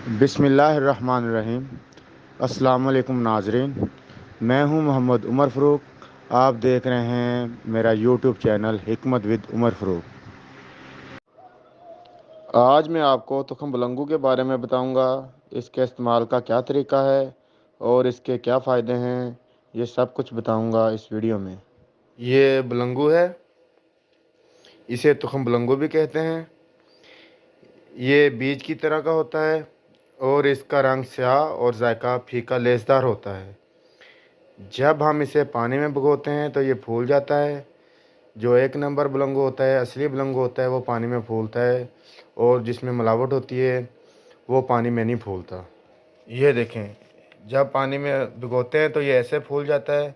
بسم اللہ الرحمن الرحیم۔ السلام علیکم ناظرین، میں ہوں محمد عمر فروق۔ آپ دیکھ رہے ہیں میرا یوٹیوب چینل حکمت ود عمر فروق۔ آج میں آپ کو تخم بلنگو کے بارے میں بتاؤں گا، اس کے استعمال کا کیا طریقہ ہے اور اس کے کیا فائدے ہیں، یہ سب کچھ بتاؤں گا اس ویڈیو میں۔ یہ بلنگو ہے، اسے تخم بلنگو بھی کہتے ہیں۔ یہ بیج کی طرح کا ہوتا ہے اور اس کا رنگ سیاہ اور ذائقہ پھیکا لیسدار ہوتا ہے۔ جب ہم اسے پانی میں بھگوتے ہیں تو یہ پھول جاتا ہے۔ جو ایک نمبر بلنگو ہوتا ہے، اصلی بلنگو ہوتا ہے، وہ پانی میں پھولتا ہے، اور جس میں ملاوٹ ہوتی ہے وہ پانی میں نہیں پھولتا۔ یہ دیکھیں، جب پانی میں بھگوتے ہیں تو یہ ایسے پھول جاتا ہے،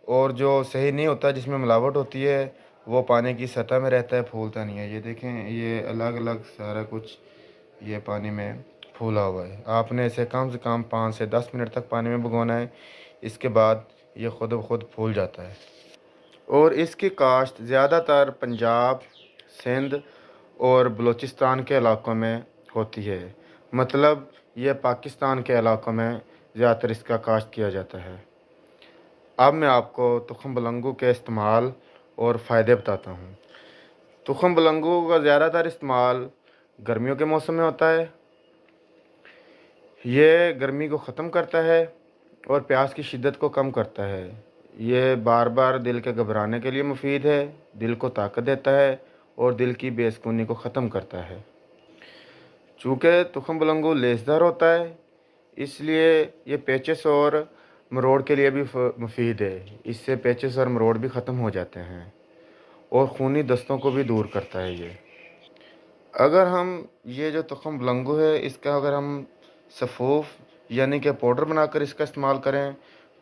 اور جو صحیح نہیں ہوتا جس میں ملاوٹ ہوتی ہے وہ پانی کی سطح میں رہتا ہے، پھولتا نہیں ہے۔ یہ دیکھیں، یہ الگ الگ سارا کچھ یہ پانی میں پھولا ہوا ہے۔ آپ نے اسے کم سے کم 5 سے 10 منٹ تک پانی میں بھگونا ہے، اس کے بعد یہ خود بخود پھول جاتا ہے۔ اور اس کی کاشت زیادہ تر پنجاب، سندھ اور بلوچستان کے علاقوں میں ہوتی ہے، مطلب یہ پاکستان کے علاقوں میں زیادہ تر اس کا کاشت کیا جاتا ہے۔ اب میں آپ کو تخم بلنگو کے استعمال اور فائدے بتاتا ہوں۔ تخم بلنگو کا زیادہ تر استعمال گرمیوں کے موسم میں ہوتا ہے۔ یہ گرمی کو ختم کرتا ہے اور پیاس کی شدت کو کم کرتا ہے۔ یہ بار بار دل کے گھبرانے کے لیے مفید ہے، دل کو طاقت دیتا ہے اور دل کی بے سکونی کو ختم کرتا ہے۔ چونکہ تخم بلنگو لیسدار ہوتا ہے، اس لیے یہ پیچس اور مروڑ کے لیے بھی مفید ہے۔ اس سے پیچس اور مروڑ بھی ختم ہو جاتے ہیں اور خونی دستوں کو بھی دور کرتا ہے۔ یہ اگر ہم یہ جو تخم بلنگو ہے، اس کا اگر ہم سفوف یعنی کہ پاؤڈر بنا کر اس کا استعمال کریں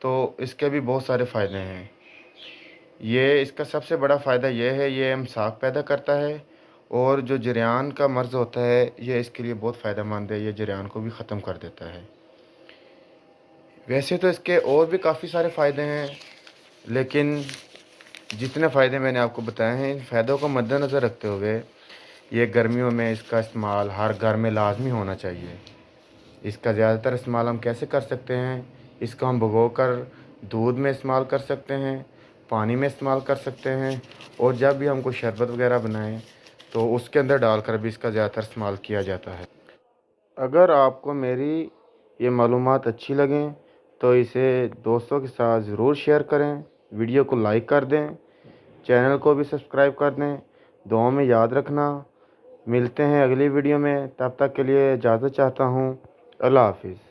تو اس کے بھی بہت سارے فائدے ہیں۔ یہ اس کا سب سے بڑا فائدہ یہ ہے، یہ امساک پیدا کرتا ہے، اور جو جریان کا مرض ہوتا ہے یہ اس کے لیے بہت فائدہ مند ہے، یہ جریان کو بھی ختم کر دیتا ہے۔ ویسے تو اس کے اور بھی کافی سارے فائدے ہیں، لیکن جتنے فائدے میں نے آپ کو بتائے ہیں، ان فائدوں کو مد نظر رکھتے ہوئے یہ گرمیوں میں اس کا استعمال ہر گھر میں لازمی ہونا چاہیے۔ اس کا زیادہ تر استعمال ہم کیسے کر سکتے ہیں؟ اس کو ہم بھگو کر دودھ میں استعمال کر سکتے ہیں، پانی میں استعمال کر سکتے ہیں، اور جب بھی ہم کوئی شربت وغیرہ بنائیں تو اس کے اندر ڈال کر بھی اس کا زیادہ تر استعمال کیا جاتا ہے۔ اگر آپ کو میری یہ معلومات اچھی لگیں تو اسے دوستوں کے ساتھ ضرور شیئر کریں، ویڈیو کو لائک کر دیں، چینل کو بھی سبسکرائب کر دیں۔ دعاؤں میں یاد رکھنا۔ ملتے ہیں اگلی ویڈیو میں، تب تک کے لیے اجازت چاہتا ہوں۔ اللہ حافظ۔